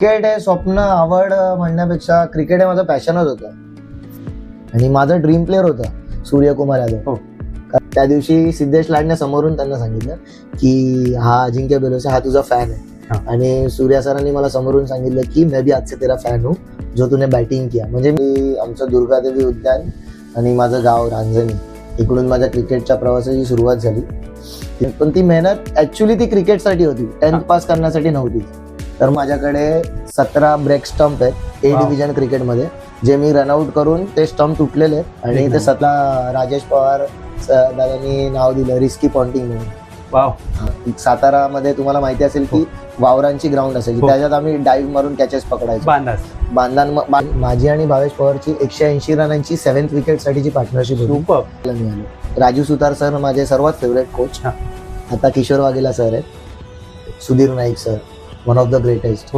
Cricket हे स्वप्न आवड म्हणण्यापेक्षा क्रिकेट हे माझं पॅशनच होतं आणि माझा ड्रीम प्लेअर होता सूर्यकुमार यादव. त्या दिवशी सिद्धेश लाडने समोरून त्यांना सांगितलं की हा अजिंक्य बेलोसे हा तुझा फॅन आहे आणि सूर्या सरांनी मला समोरून सांगितलं की मैं भी आज से तेरा फॅन हूँ जो तूने बॅटिंग किया. म्हणजे मी आमचं दुर्गादेवी उद्यान आणि माझं गाव रांजणी इकडून माझ्या क्रिकेटच्या प्रवासाची सुरुवात झाली. पण ती मेहनत ऍक्च्युली ती क्रिकेटसाठी होती, 10th पास करण्यासाठी नव्हती. तर माझ्याकडे 17 ब्रेक स्टंप आहेत ए डिव्हिजन क्रिकेटमध्ये, जे मी रनआउट करून ते स्टंप तुटलेले आहेत आणि ते स्वतः राजेश पवार दादांनी नाव दिलं रिस्की पॉन्टिंग म्हणून. वाव. सातारामध्ये तुम्हाला माहिती असेल की वावरांची ग्राउंड असेल, त्याच्यात आम्ही डाईव्ह मारून कॅचेस पकडायचो. बांधान माझी आणि भावेश पवारची 180 रनांची 7th विकेट साठीची पार्टनरशिप मिळाली. राजू सुतार सर माझे सर्वात फेवरेट कोच. आता किशोर वाघेला सर आहेत, Sudhir Naik sir, one of the greatest.